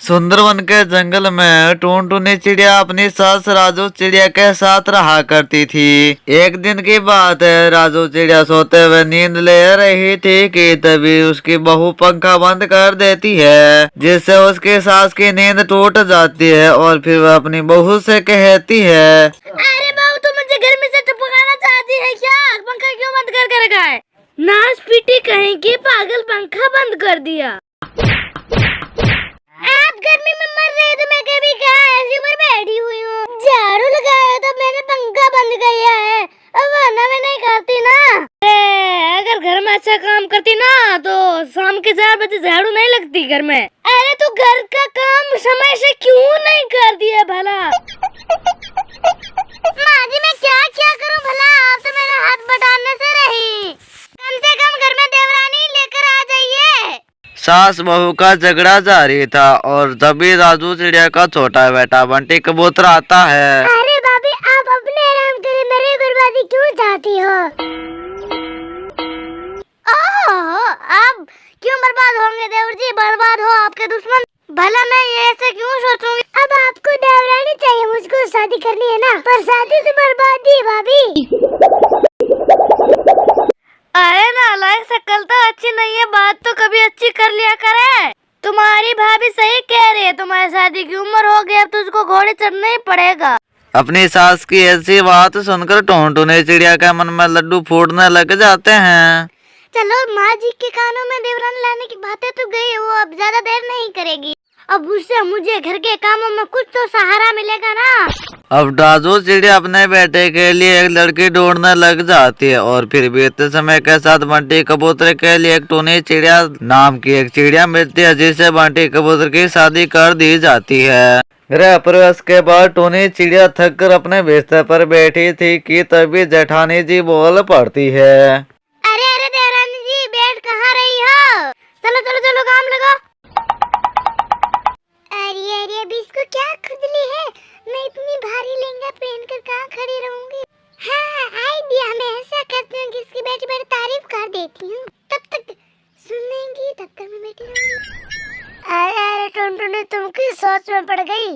सुंदरवन के जंगल में टूनटूनी चिड़िया अपनी सास राजू चिड़िया के साथ रहा करती थी। एक दिन की बात है, राजू चिड़िया सोते हुए नींद ले रही थी कि तभी उसकी बहू पंखा बंद कर देती है, जिससे उसकी सास की नींद टूट जाती है और फिर वह अपनी बहू से कहती है, अरे बहू, तुम मुझे घर में से टपकाना चाहती है क्या? पंखा क्यों बंद करके रखा है? नाच पीटी कहेंगी, पागल, पंखा बंद कर दिया। आप गर्मी में मर रहे तो मैं कभी कहा ऐसी ऊपर बैठी हुई हूँ। झाड़ू लगाया तो मैंने पंखा बंद किया है, अब वरना मैं नहीं करती ना। अगर घर में अच्छा काम करती ना तो शाम के 4 बजे झाड़ू नहीं लगती घर में। अरे तू घर का काम समय से क्यों नहीं कर दिया भला? माँ जी, मैं क्या क्या करूँ भला? आप तो मेरा हाथ बटाने से रही। कम से कम घर में देवरानी लेकर आ जाइए। सास बहू का झगड़ा जारी था और तभी राजू चिड़िया का छोटा बेटा बंटी कबूतर आता है। अरे भाभी, आप अपने आराम करें, मेरी बर्बादी क्यों चाहती हो? ओह, आप क्यों बर्बाद होंगे देवर जी? बर्बाद हो आपके दुश्मन। भला मैं ये ऐसे क्यों सोचूंगी? अब आपको देवरानी चाहिए, मुझको शादी करनी है ना, पर शादी तो बर्बादी है भाभी। अरे नालायक, शक्ल तो अच्छी नहीं है, बात तो कभी अच्छी कर लिया करे। तुम्हारी भाभी सही कह रही है, तुम्हारी शादी की उम्र हो गई, अब तुझको घोड़े चढ़ना ही पड़ेगा। अपनी सास की ऐसी बात सुनकर टूनटूनी चिड़िया के मन में लड्डू फूटने लग जाते हैं। चलो, माँ जी के कानों में देवरानी लाने की बातें तो गई, वो अब ज्यादा देर नहीं करेगी। अब उससे मुझे घर के कामों में कुछ तो सहारा मिलेगा ना। अब राजू चिड़िया अपने बेटे के लिए एक लड़की ढूंढने लग जाती है और फिर बीतते समय के साथ बंटी कबूतर के लिए एक टूनी चिड़िया नाम की एक चिड़िया मिलती है, जिससे बंटी कबूतर की शादी कर दी जाती है। गृह प्रवेश के बाद टूनी चिड़िया थक कर अपने बिस्तर पर बैठी थी कि तभी जेठानी जी बोल पड़ती है, अरे अरे देवरानी जी, बैठ कहाँ रही हो? चलो चलो चलो, काम लगाओ। अरे अरे, अभी इसको क्या खुजली है? मैं इतनी भारी लहंगा पहनकर कहाँ खड़ी रहूंगी? हाँ, आइडिया, मैं ऐसा करती हूँ कि इसकी बैठी बैठी तारीफ कर देती हूँ, तब तक सुनेंगी, तब तक मैं बैठी रहूंगी। अरे अरे टुनटुनी, तुम किस सोच में पड़ गई?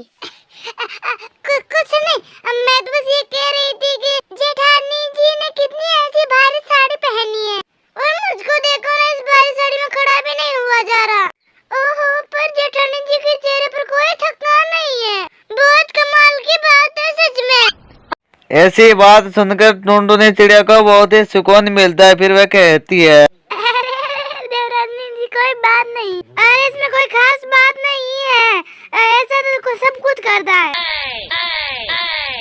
कुछ नहीं, मैं तो बस ये कह रही थी कि जेठानी जी ने कितनी ऐसी भारी साड़ी पहनी है और मुझको देखो ना, इस भारी साड़ी में खड़ा भी नहीं हुआ जा रहा। ओहो, पर जेठानी जी के चेहरे पर कोई थकान नहीं है। बहुत कमाल की बात है सच में। ऐसी बात सुनकर टूनटूनी चिड़िया को बहुत ही सुकून मिलता है। फिर वह कहती है, अरे देवरानी जी, कोई बात नहीं। अरे इसमें कोई खास बात नहीं है, ऐसा तो सब कुछ करता है।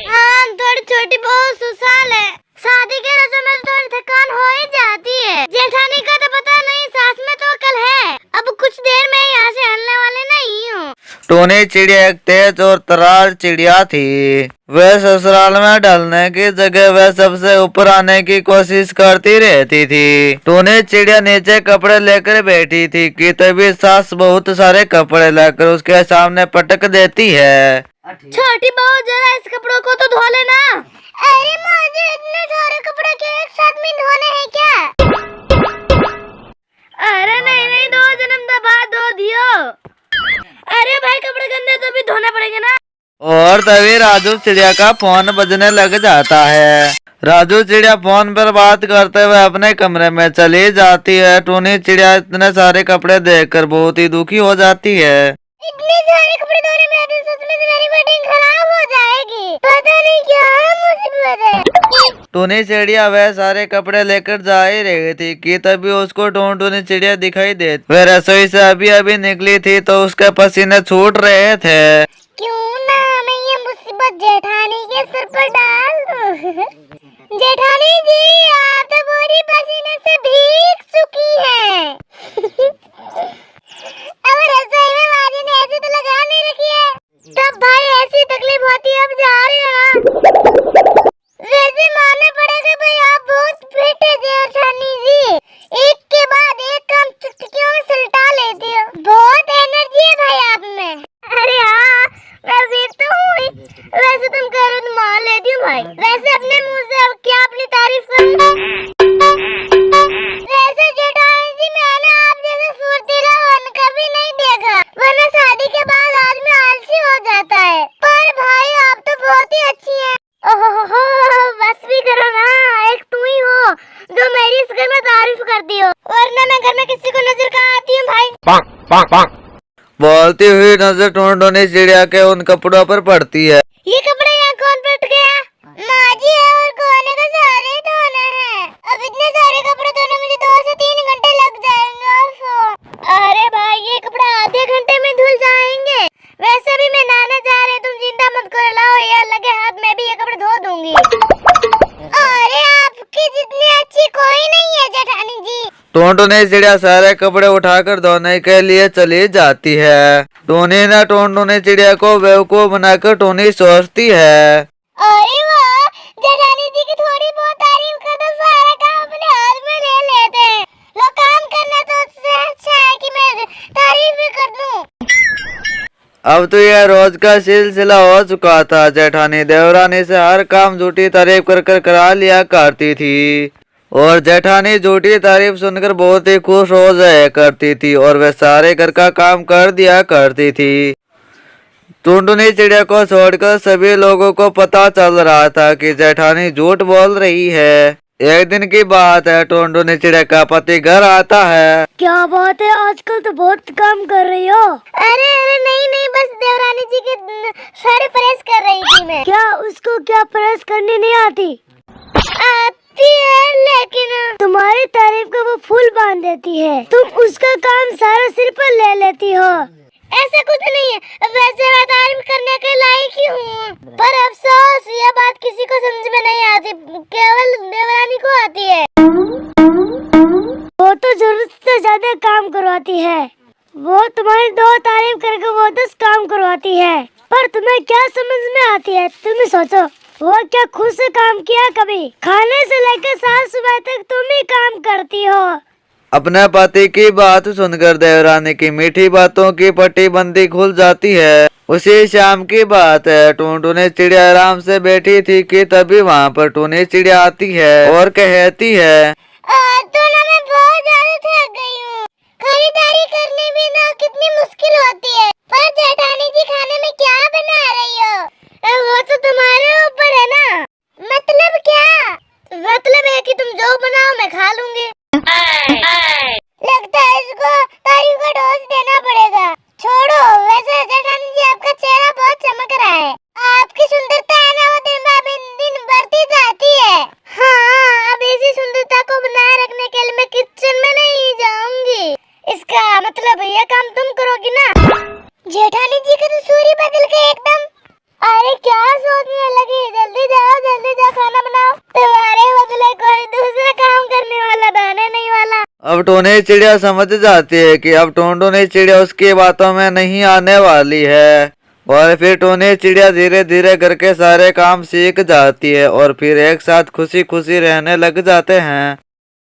हाँ, थोड़ी छोटी बहुत सुसाल है, शादी के रस्म में थोड़ी थकान हो ही जाती है। जेठानी का तो पता नहीं, सास में तो अकल है। अब कुछ देर में यहाँ से हलने वाले नहीं हूँ। टूनी चिड़िया एक तेज और तरार चिड़िया थी। वह ससुराल में ढलने की जगह वह सबसे ऊपर आने की कोशिश करती रहती थी। टूनी चिड़िया नीचे कपड़े लेकर बैठी थी कि तभी सास बहुत सारे कपड़े लाकर उसके सामने पटक देती है। छोटी बहू, जरा इस कपड़ों को तो धो लेना। अरे मुझे इतने सारे कपड़े के एक साथ में धोने हैं क्या? अरे नहीं नहीं, 2 जन्म बाद धो दियो। अरे भाई, कपड़े गंदे तो भी धोने पड़ेंगे ना। और तभी राजू चिड़िया का फोन बजने लग जाता है। राजू चिड़िया फोन पर बात करते हुए अपने कमरे में चली जाती है। टूनी चिड़िया इतने सारे कपड़े देखकर बहुत ही दुखी हो जाती है। इतने सारे कपड़े धोने में आते, सच में मेरी बैटिंग खराब हो जाएगी। पता नहीं क्या मुसीबत है। टूनी चिड़िया वह सारे कपड़े लेकर जा ही रही थी कि तभी उसको टूनी चिड़िया दिखाई दे। वह रसोई से अभी अभी निकली थी तो उसके पसीने छूट रहे थे। क्यों ना मैं ये मुसीबत जेठानी के सर पर डाल दूं? जेठानी जी, आप तो पूरी पसीने से भीग चुकी हैं। अब रसोई में माजी ने ऐसी तो लगा नहीं रखी है, तब भाई ऐसी तकलीफ होती है। अब जा रही है ना, वैसे मानना पड़ेगा भाई, आप बहुत फिट है जेठानी जी। एक के बाद एक काम चुटकियों में सुलटा लेती हो, बहुत एनर्जी है भाई आप में। अरे हाँ, मैं फिट तो हूँ ही। वैसे तुम कह रहे हो तो मान लेती हूँ भाई। वैसे अपने मुंह से अब क्या अपनी तारीफ करूँ? वैसे जेठानी जी, मैंने आप जैसे फुर्तीला कभी नहीं देखा, वरना शादी के बाद डालती हुई नजर टोनटोनी चिड़िया के उन कपड़ों पर पड़ती है। ये कपड़ा यहाँ कौन पट गया? माँ जी है और कोने को सारे धोना है। अब इतने सारे कपड़े धोने मुझे 2 से 3 घंटे लग जाएंगे। अरे भाई ये कपड़ा आधे घंटे में धुल जाएंगे। वैसे भी मैं नहाने जा रही, तुम चिंता मत करो, लाओ ये लगे हाथ में भी ये कपड़े धो दूंगी। अरे आपकी जितनी अच्छी कोई नहीं है जेठानी जी। टोनटोनी चिड़िया सारे कपड़े उठाकर धोने के लिए चली जाती है। टोनी ना टोनटोनी चिड़िया को बेवकूफ बनाकर टोनी सोचती है, अरे वाह, जेठानी जी की थोड़ी बहुत तारीफ कर दो, सारा काम अपने हाथ में ले लेते हैं। लो काम करना तो उससे अच्छा है कि मैं तारीफ भी कर दूं। अब तो यह रोज का सिलसिला हो चुका था। जेठानी देवरानी से हर काम झूठी तारीफ कर कर करा लिया करती थी और जेठानी झूठी तारीफ सुनकर बहुत ही खुश हो जाया करती थी और वह सारे घर का काम कर दिया करती थी। टुनटुनी चिड़िया को छोड़कर सभी लोगों को पता चल रहा था कि जेठानी झूठ बोल रही है। एक दिन की बात है, टुनटुनी चिड़िया का पति घर आता है। क्या बात है, आजकल तो बहुत काम कर रही हो। अरे अरे नहीं, बस देवरानी जी के साड़ी प्रेस कर रही थी मैं। क्या उसको क्या प्रेस करनी नहीं आती? आती है, लेकिन तुम्हारी तारीफ को वो फूल बांध देती है। तुम उसका काम सारा सिर पर ले लेती हो। ऐसा कुछ नहीं है, वैसे मैं तारीफ करने के लायक ही हूँ, पर अफसोस यह बात किसी को समझ में नहीं आती, केवल देवरानी को आती है। वो तो जरूरत से ज्यादा काम करवाती है। वो तुम्हारी 2 तारीफ करके वो 10 काम करवाती है। पर तुम्हें क्या समझ में आती है? तुम ही सोचो, वो क्या खुद से काम किया कभी? खाने से लेकर सात सुबह तक तुम ही काम करती हो। अपने पति की बात सुनकर देवरानी की मीठी बातों की पट्टी बंदी खुल जाती है। उसी शाम की बात है, टुनटुनी चिड़िया आराम से बैठी थी कि तभी वहाँ पर टुनी चिड़िया आती है और कहती है, तो ना मैं बहुत ज्यादा थक गई हूँ। खरीदारी करने भी ना कितनी मुश्किल होती है। पर जेठानी जी खाने में क्या बना रही हो? वो तो तुम्हारे ऊपर है ना। मतलब क्या? मतलब है कि तुम जो बनाओ मैं खा लूंगी। लगता है इसको तारीफ का डोज देना पड़ेगा। छोड़ो, वैसे जेठानी जी आपका चेहरा बहुत चमक रहा है। आपकी सुंदरता है ना, वो दिन बढ़ती जाती है। हाँ, अब इसी सुंदरता को बनाए रखने के लिए मैं किचन में नहीं जाऊंगी। इसका मतलब ये काम तुम करोगी ना? जेठानी जी का तो सूरी बदल गए एकदम। अरे क्या सोचने लगी? जल्दी जाओ खाना बनाओ। तुम्हारे बदले कोई दूसरा काम करने वाला था नहीं वाला। अब टोनी चिड़िया समझ जाती है कि अब टुनटुनी चिड़िया उसकी बातों में नहीं आने वाली है और फिर टोनी चिड़िया धीरे धीरे घर के सारे काम सीख जाती है और फिर एक साथ खुशी खुशी रहने लग जाते हैं।